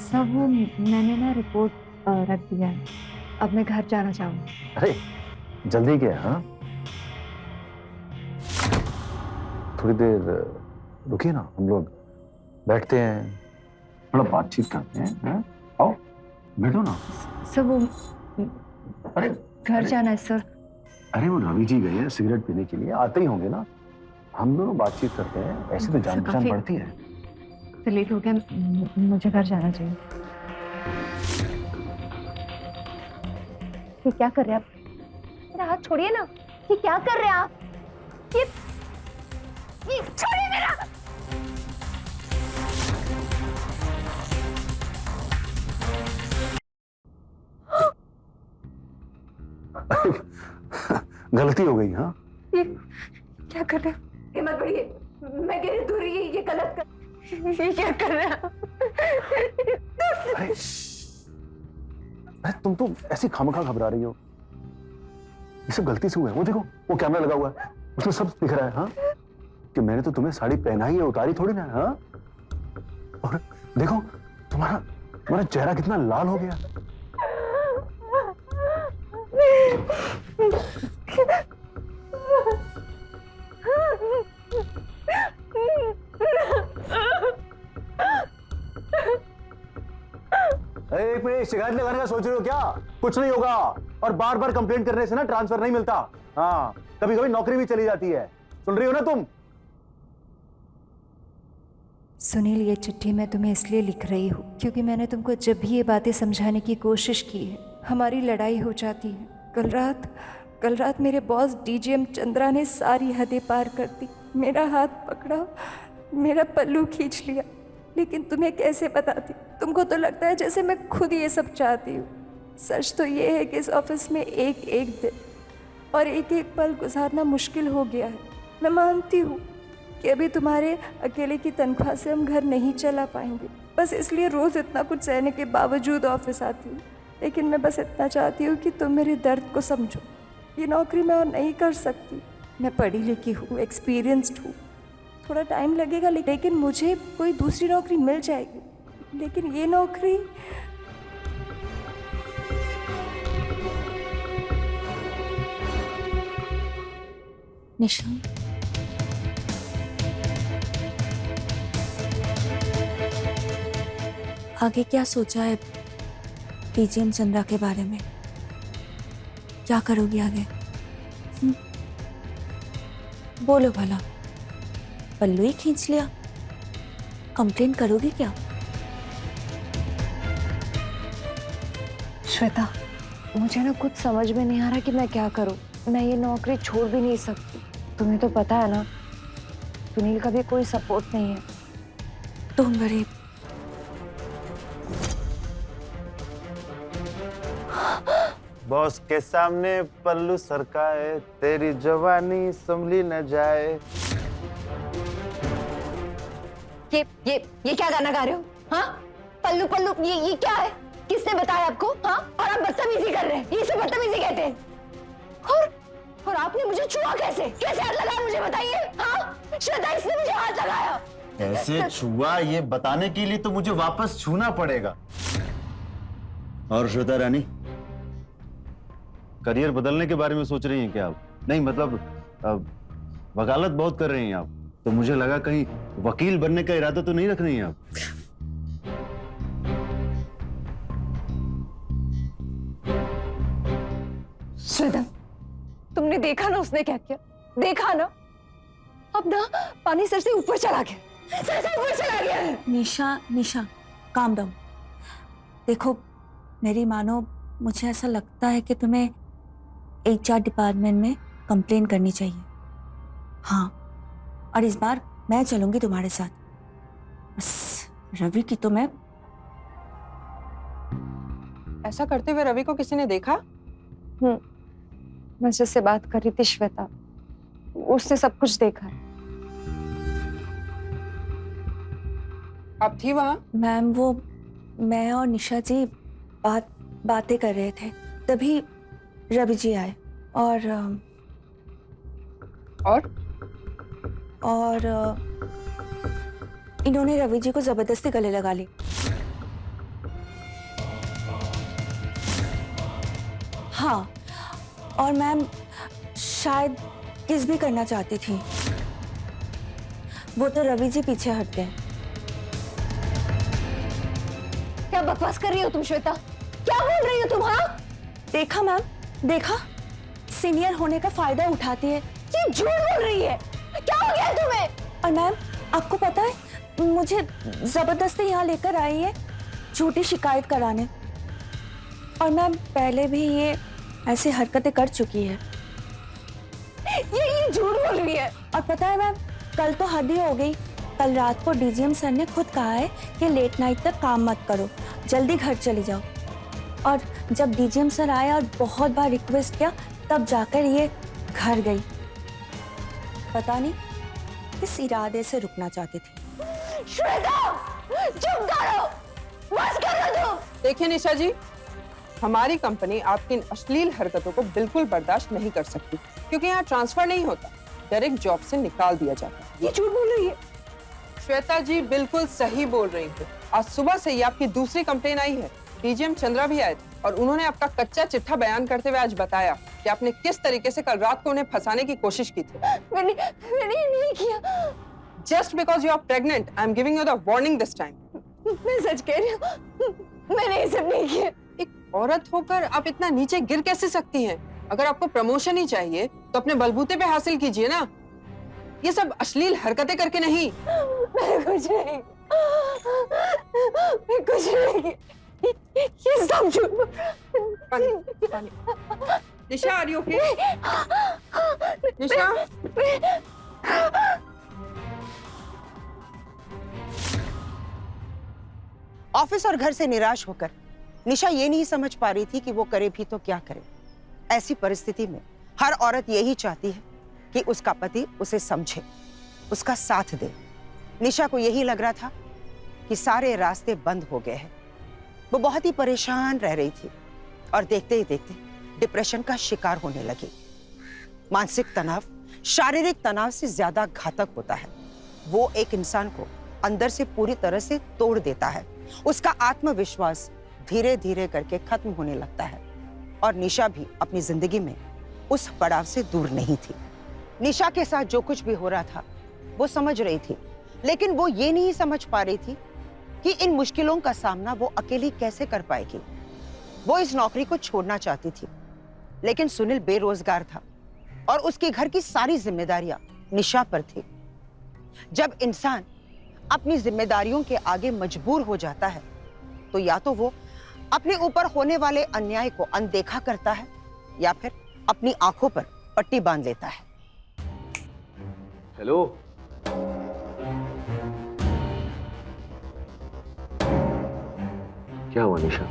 सब वो मैंने ना रिपोर्ट रख दिया है। अब मैं घर जाना चाहूँगी। अरे जल्दी क्या है? हाँ, थोड़ी देर रुकिए ना, हम लोग बैठते हैं, थोड़ा बातचीत करते हैं। हाँ? आओ बैठो ना। सब वो अरे घर जाना है सर। अरे वो रवि जी गए हैं सिगरेट पीने के लिए, आते ही होंगे ना, हम दोनों बातचीत करते हैं, ऐसे तो जान पहचान बढ़ती है। तो लेट हो गया, मुझे घर जाना चाहिए। ये क्या कर रहे हैं आप? मेरा हाथ छोड़िए ना। ये क्या कर रहे हैं आप? ये छोड़िए मेरा। गलती हो गई। हाँ, ये क्या कर रहे हैं? हिम्मत बढ़िए, मैं कह रही दूर रहिए, ये गलत कर। ये क्या कर रहे हैं आप? अरे अरे तुम तो ऐसी खामखा घबरा रही हो, ये सब गलती से हुआ है। वो देखो, वो कैमरा लगा हुआ है, उसमें सब दिख रहा है। हाँ, कि मैंने तो तुम्हें साड़ी पहनाई है, उतारी थोड़ी ना। हाँ, और देखो तुम्हारा चेहरा कितना लाल हो गया। एक मिनट, शिकायत लगाने का सोच रहे हो क्या? कुछ नहीं होगा, और बार बार कंप्लेंट करने से ना ट्रांसफर नहीं मिलता। हाँ, कभी कभी नौकरी भी चली जाती है। सुन रही हो ना तुम? सुनील, ये चिट्ठी मैं तुम्हें इसलिए लिख रही हूँ क्योंकि मैंने तुमको जब भी ये बातें समझाने की कोशिश की है, हमारी लड़ाई हो जाती है। कल रात मेरे बॉस डीजीएम चंद्रा ने सारी हदें पार कर दी। मेरा हाथ पकड़ा, मेरा पल्लू खींच लिया, लेकिन तुम्हें कैसे बताती? तुमको तो लगता है जैसे मैं खुद ये सब चाहती हूँ। सच तो ये है कि इस ऑफिस में एक एक दिन और एक एक पल गुजारना मुश्किल हो गया है। मैं मानती हूँ कि अभी तुम्हारे अकेले की तनख्वाह से हम घर नहीं चला पाएंगे, बस इसलिए रोज़ इतना कुछ सहने के बावजूद ऑफिस आती हूँ। लेकिन मैं बस इतना चाहती हूँ कि तुम मेरे दर्द को समझो। ये नौकरी मैं और नहीं कर सकती। मैं पढ़ी लिखी हूँ, एक्सपीरियंस्ड हूँ, थोड़ा टाइम लगेगा, लेकिन मुझे कोई दूसरी नौकरी मिल जाएगी। लेकिन ये नौकरी निशा, आगे क्या सोचा है डीजीएम चंद्रा के बारे में? क्या करोगी आगे? बोलो भला, पल्लू ही खींच लिया, कंप्लेंट करोगी क्या? श्वेता, मुझे ना कुछ समझ में नहीं आ रहा कि मैं क्या करूं। मैं ये नौकरी छोड़ भी नहीं सकती। तुम्हें तो पता है ना, सुनील का भी कोई सपोर्ट नहीं है। तुम गरीब, बॉस के सामने पल्लू सरकाए, तेरी जवानी संभली न जाए। ये क्या गाना गा रहे हो? हाँ, पल्लू पल्लू, ये क्या है? किसने बताया आपको? हाँ, और आप बदतमीजी कर रहे हैं, ये सब बदतमीजी कहते हैं। और आपने मुझे छुआ कैसे? कैसे हाथ लगाया मुझे बताइए? हाँ, श्वेता इसने मुझे हाथ लगाया। कैसे छुआ ये बताने के लिए तो मुझे वापस छूना पड़ेगा। और श्वेता रानी, करियर बदलने के बारे में सोच रही हैं क्या आप? नहीं मतलब वकालत बहुत कर रही हैं आप, तो मुझे लगा कहीं वकील बनने का इरादा तो नहीं रख रही हैं आप? श्वेता, तुमने देखा ना उसने क्या किया? देखा ना, अब ना पानी सर से ऊपर चला गया, सर से ऊपर चला गया है। निशा काम डाउन। देखो मेरी मानो, मुझे ऐसा लगता है कि तुम्हें HR डिपार्टमेंट में कंप्लेन करनी चाहिए। हाँ, और इस बार मैं चलूंगी तुम्हारे साथ। बस रवि की तो मैं ऐसा करते हुए रवि को किसी ने देखा? मैं जिससे बात कर रही थी श्वेता, उसने सब कुछ देखा है। आप थी वहां? मैम वो मैं और निशा जी बातें कर रहे थे, तभी रवि जी आए और इन्होंने रवि जी को जबरदस्ती गले लगा ली। हाँ, और मैम शायद किस भी करना चाहती थी, वो तो रवि जी पीछे हट गए। क्या बकवास कर रही हो तुम श्वेता? क्या बोल रही हो तुम? हाँ, देखा मैम, देखा, सीनियर होने का फायदा उठाती है। ये झूठ बोल रही है। क्या हो गया तुम्हें? और मैम आपको पता है, मुझे जबरदस्ती यहाँ लेकर आई है झूठी शिकायत कराने। और मैम पहले भी ये ऐसी हरकतें कर चुकी है। ये झूठ बोल रही है। और पता है मैम, कल तो हद ही हो गई। कल रात को DGM सर ने खुद कहा है कि लेट नाइट तक काम मत करो, जल्दी घर चले जाओ। और जब DGM सर आए और बहुत बार रिक्वेस्ट किया, तब जाकर ये घर गई। पता नहीं किस इरादे से रुकना चाहती थी। श्वेता, चुप करो, बस करो तुम। देखिए निशा जी, हमारी कंपनी आपकी इन अश्लील हरकतों को बिल्कुल बर्दाश्त नहीं कर सकती, क्योंकि यहाँ ट्रांसफर नहीं होता, डायरेक्ट जॉब से निकाल दिया जाता है। ये झूठ बोल रही है। श्वेता जी बिल्कुल सही बोल रही थी। आज सुबह से ही आपकी दूसरी कंप्लेन आई है। DGM चंद्रा भी आए थे और उन्होंने आपका कच्चा चिट्ठा बयान करते हुए आज बताया कि आपने किस तरीके से कल रात को उन्हें फंसाने की कोशिश की थी। मैंने नहीं किया। Just because you are pregnant, I am giving you the warning this time. मैं सच कह रही हूँ, मैंने ये सब नहीं किया। एक औरत होकर आप इतना नीचे गिर कैसे सकती हैं? अगर आपको प्रमोशन ही चाहिए तो अपने बलबूते पे हासिल कीजिए ना, ये सब अश्लील हरकतें करके नहीं। मैं कुछ नहीं, ये सब झूठ। पानी। निशा, are you okay? Nisha, office और घर से निराश होकर निशा ये नहीं समझ पा रही थी कि वो करे भी तो क्या करे। ऐसी परिस्थिति में हर औरत यही चाहती है कि उसका पति उसे समझे, उसका साथ दे। निशा को यही लग रहा था कि सारे रास्ते बंद हो गए हैं। वो बहुत ही परेशान रह रही थी और देखते ही देखते डिप्रेशन का शिकार होने लगी। मानसिक तनाव शारीरिक तनाव से ज्यादा घातक होता है। वो एक इंसान को अंदर से पूरी तरह से तोड़ देता है। उसका आत्मविश्वास धीरे धीरे करके खत्म होने लगता है। और निशा भी अपनी जिंदगी में उस पड़ाव से दूर नहीं थी। निशा के साथ जो कुछ भी हो रहा था वो समझ रही थी, लेकिन वो ये नहीं समझ पा रही थी कि इन मुश्किलों का सामना वो अकेली कैसे कर पाएगी। वो इस नौकरी को छोड़ना चाहती थी, लेकिन सुनील बेरोजगार था और उसके घर की सारी जिम्मेदारियां निशा पर थी। जब इंसान अपनी जिम्मेदारियों के आगे मजबूर हो जाता है तो या तो वो अपने ऊपर होने वाले अन्याय को अनदेखा करता है या फिर अपनी आंखों पर पट्टी बांध लेता है। हेलो, क्या हुआ निशा?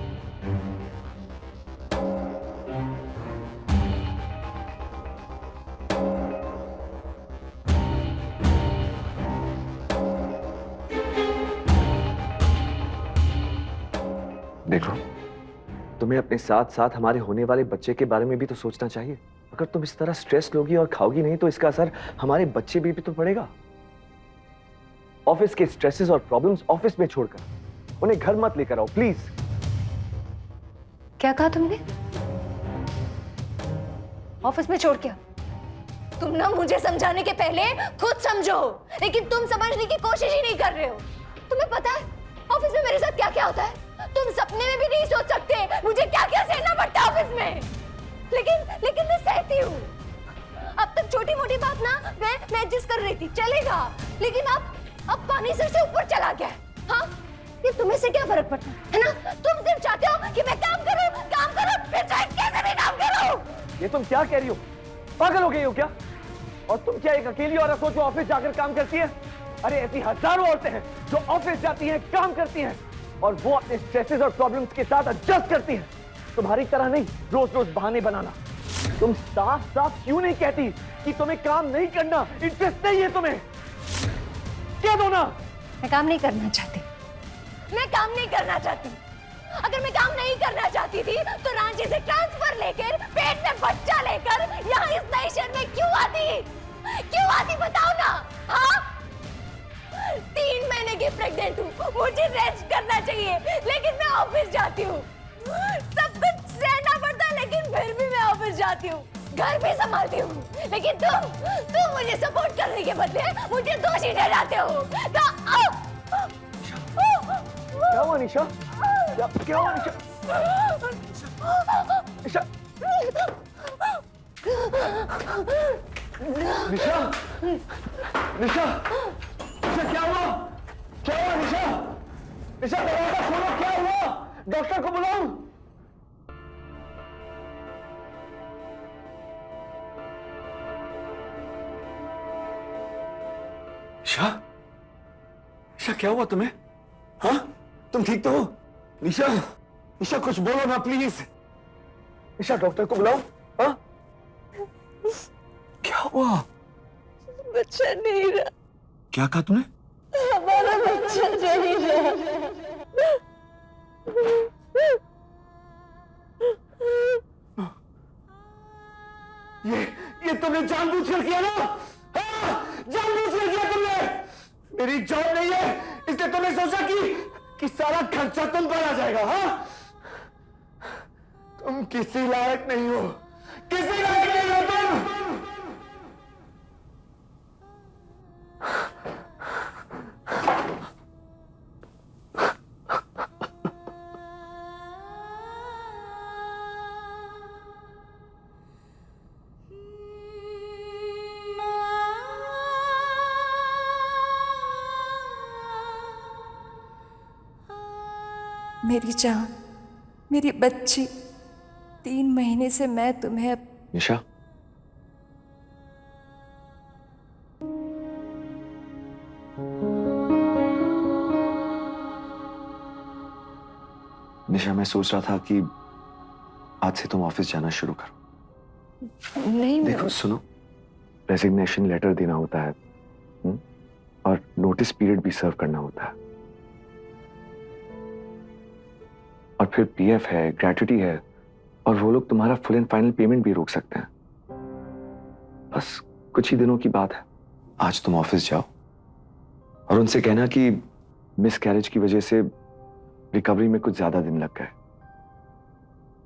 देखो, तुम्हें अपने साथ साथ हमारे होने वाले बच्चे के बारे में भी तो सोचना चाहिए। अगर तुम इस तरह स्ट्रेस लोगी और खाओगी नहीं तो इसका असर हमारे बच्चे भी तो पड़ेगा। ऑफिस के स्ट्रेसेस और प्रॉब्लम्स ऑफिस में छोड़कर उन्हें घर मत लेकर आओ प्लीज। क्या कहा तुमने? ऑफिस में छोड़ क्या? तुम ना मुझे समझाने के पहले खुद समझो, लेकिन तुम समझने की कोशिश ही नहीं कर रहे हो। तुम्हें पता है ऑफिस में मेरे साथ क्या क्या होता है? तुम सपने में भी नहीं सोच सकते मुझे क्या क्या सहना पड़ता है ऑफिस में। लेकिन मैं सहती हूँ। अब तक छोटी मोटी बात ना मैं एडजस्ट कर रही थी, चलेगा, लेकिन अब पानी सिर से ऊपर चला गया है। हाँ, ये तुम्हें से क्या फर्क पड़ता है ना? तुम सिर्फ चाहते हो कि मैं काम करूं, फिर चाहे कैसे भी काम करूं। ये तुम क्या कह रही हो? पागल हो गई हो क्या? और तुम क्या एक अकेली औरत हो जो ऑफिस जाकर काम करती है? अरे ऐसी हजारों औरतें हैं जो ऑफिस जाती हैं, काम करती हैं और वो अपने स्ट्रेसेस और प्रॉब्लम्स के साथ एडजस्ट करती हैं। तुम्हारी तरह नहीं रोज रोज बहाने बनाना। तुम साफ साफ क्यों नहीं कहती कि तुम्हें काम नहीं करना, इंटरेस्ट नहीं है तुम्हें? क्या दो ना। मैं काम नहीं करना चाहती। अगर मैं काम नहीं करना चाहती थी तो रांची से ट्रांसफर लेकर पेट में बच्चा लेकर यहाँ इस नए शहर में क्यों आती बताओ ना। हाँ, 3 महीने की प्रेग्नेंट हूँ, मुझे रेस्ट करना चाहिए, लेकिन मैं ऑफिस जाती हूँ। सब कुछ सहना पड़ता है, लेकिन फिर भी मैं ऑफिस जाती हूँ, घर भी संभालती हूँ, लेकिन तुम मुझे सपोर्ट करने के बदले मुझे दोषी ठहराते हो। क्या हुआ निशा? क्या हुआ निशा? निशा निशा निशा निशा क्या हुआ? निशा निशा दरवाजा खोलो, क्या हुआ? डॉक्टर को बुलाऊं? निशा निशा क्या हुआ तुम्हें? हाँ, तुम ठीक तो हो? निशा निशा कुछ बोलो ना प्लीज। निशा डॉक्टर को बुलाओ। हाँ, क्या हुआ? बच्चा नहीं रहा। क्या कहा तुमने? हमारा बच्चा नहीं रहा। ये तुमने जानबूझकर किया ना? हाँ, जानबूझकर किया तुमने। मेरी जॉब नहीं है इसलिए तुमने सोचा कि सारा खर्चा तुम पर आ जाएगा। हाँ, तुम किसी लायक नहीं हो, किसी लायक नहीं हो तुम। मेरी जान, मेरी बच्ची, 3 महीने से मैं तुम्हें निशा, निशा मैं सोच रहा था कि आज से तुम ऑफिस जाना शुरू करो। नहीं, देखो सुनो, रेजिग्नेशन लेटर देना होता है और नोटिस पीरियड भी सर्व करना होता है, और फिर पीएफ है, ग्रेट्युटी है, और वो लोग तुम्हारा फुल एंड फाइनल पेमेंट भी रोक सकते हैं। बस कुछ ही दिनों की बात है। आज तुम ऑफिस जाओ और उनसे कहना कि मिस कैरेज की वजह से रिकवरी में कुछ ज्यादा दिन लग गए।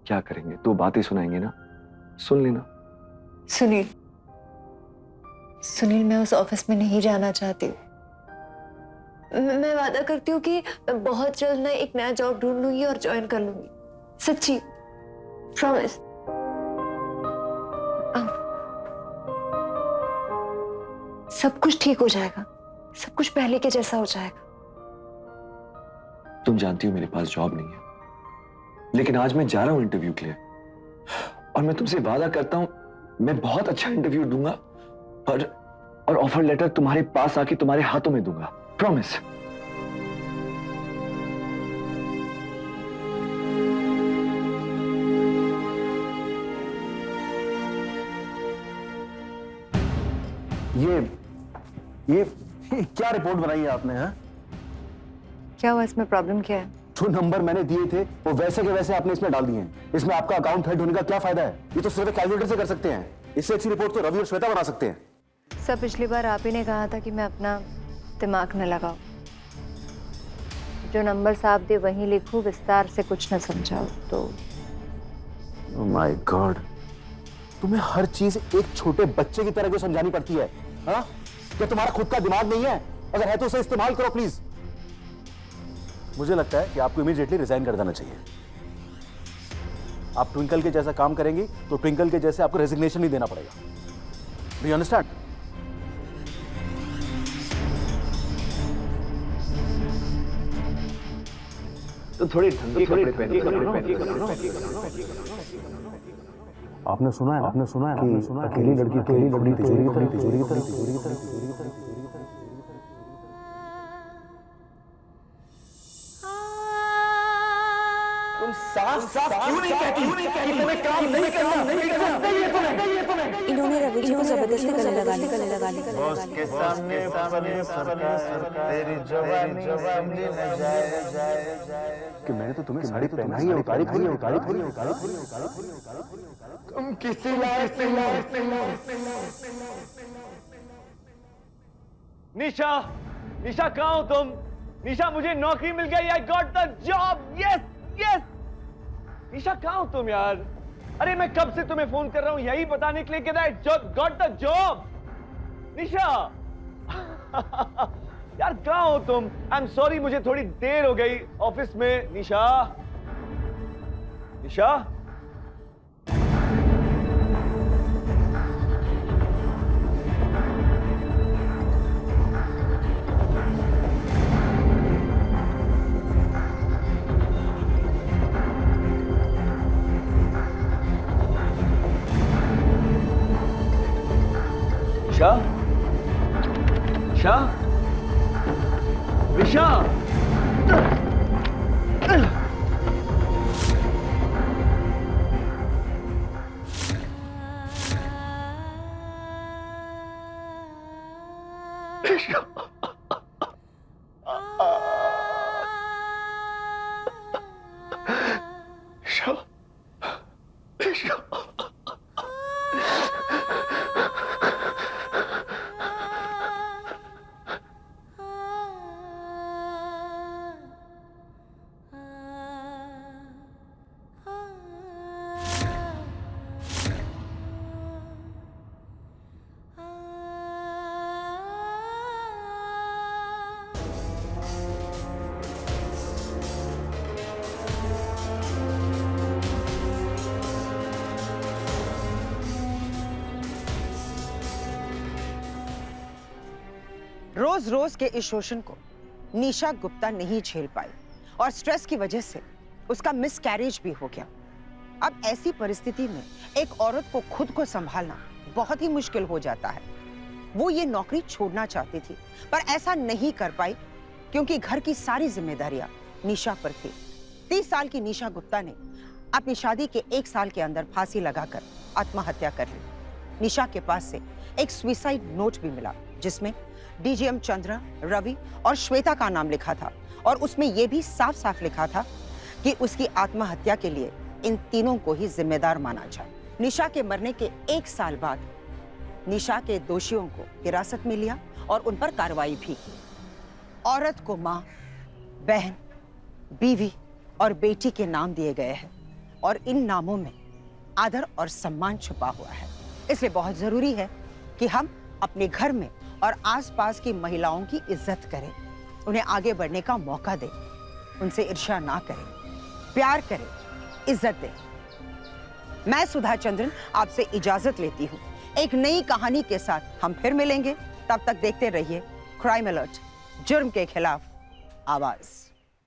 क्या करेंगे? 2 बातें सुनाएंगे ना, सुन लेना। सुनील, मैं उस ऑफिस में नहीं जाना चाहती। मैं वादा करती हूँ कि मैं बहुत जल्द ना एक नया जॉब ढूंढ लूंगी और ज्वाइन कर लूंगी, सच्ची, प्रॉमिस। सब कुछ ठीक हो जाएगा, सब कुछ पहले के जैसा हो जाएगा। तुम जानती हो मेरे पास जॉब नहीं है, लेकिन आज मैं जा रहा हूं इंटरव्यू के लिए, और मैं तुमसे वादा करता हूं मैं बहुत अच्छा इंटरव्यू दूंगा और ऑफर लेटर तुम्हारे पास आके तुम्हारे हाथों में दूंगा, प्रॉमिस। ये क्या रिपोर्ट बनाई है आपने? हाँ, क्या हुआ, इसमें प्रॉब्लम क्या है? जो नंबर मैंने दिए थे वो वैसे के वैसे आपने इसमें डाल दिए हैं। इसमें आपका अकाउंट हेड होने का क्या फायदा है? ये तो सिर्फ कैलकुलेटर से कर सकते हैं। इससे अच्छी रिपोर्ट तो रवि और श्वेता बना सकते हैं। सर पिछली बार आप ही ने कहा था कि मैं अपना दिमाग न लगाऊं, जो नंबर्स आप दे वहीं लिखूं, विस्तार से कुछ न समझाओ। तो ओह माय गॉड, तुम्हें हर चीज एक छोटे बच्चे की तरह क्यों समझानी पड़ती है? हाँ, क्या तुम्हारा खुद का दिमाग नहीं है? अगर है तो उसे इस्तेमाल करो प्लीज। मुझे लगता है कि आपको इमीडिएटली रिजाइन कर देना चाहिए। आप ट्विंकल के जैसा काम करेंगी तो ट्विंकल के जैसे आपको रेजिग्नेशन नहीं देना पड़ेगा। Do you understand? तो थोड़ी ढंग के कपड़े पहनिए। आपने सुना है कि अकेली लड़की तो बड़ी तिजोरी की तरह तुम साफ क्यों नहीं कहती कि तुम्हें काम नहीं करना? इन्होंने रवि जी को जबरदस्ती गले लगा ली। बॉस के सामने तेरी जवानी कि मैंने तो तुम्हें साड़ी पहनाई है, उतारी थोड़ी है। तुम किसी लायक नहीं। निशा कहाँ हो तुम? निशा, मुझे नौकरी मिल गई। I got the job. Yes. Nisha कहाँ हो तुम यार? अरे मैं कब से तुम्हें फोन कर रहा हूँ यही बताने के लिए कि आई गॉट द जॉब। निशा यार कहाँ हो तुम? आई एम सॉरी, मुझे थोड़ी देर हो गई ऑफिस में। निशा। रोज रोज के इस शोषण को निशा गुप्ता नहीं झेल पाई और स्ट्रेस की वजह से उसका मिसकैरेज भी हो गया। अब ऐसी परिस्थिति में एक औरत को खुद को संभालना बहुत ही मुश्किल हो जाता है। वो ये नौकरी छोड़ना चाहती थी पर ऐसा नहीं कर पाई क्योंकि घर की सारी जिम्मेदारियां निशा पर थी। 30 साल की निशा गुप्ता ने अपनी शादी के 1 साल के अंदर फांसी लगाकर आत्महत्या कर ली। निशा के पास से एक सुसाइड नोट भी मिला जिसमें डीजीएम चंद्रा, रवि और श्वेता का नाम लिखा था और उसमें यह भी साफ साफ लिखा था कि उसकी आत्महत्या के लिए इन तीनों को ही जिम्मेदार माना जाए। निशा के मरने के 1 साल बाद निशा के दोषियों को हिरासत में लिया और उन पर कार्रवाई भी की। औरत को मां, बहन, बीवी और बेटी के नाम दिए गए हैं और इन नामों में आदर और सम्मान छुपा हुआ है। इसलिए बहुत जरूरी है कि हम अपने घर में और आसपास की महिलाओं की इज्जत करें, उन्हें आगे बढ़ने का मौका दें, उनसे ईर्ष्या ना करें, प्यार करें, इज्जत दें। मैं सुधा चंद्रन आपसे इजाजत लेती हूँ। एक नई कहानी के साथ हम फिर मिलेंगे। तब तक देखते रहिए क्राइम अलर्ट, जुर्म के खिलाफ आवाज।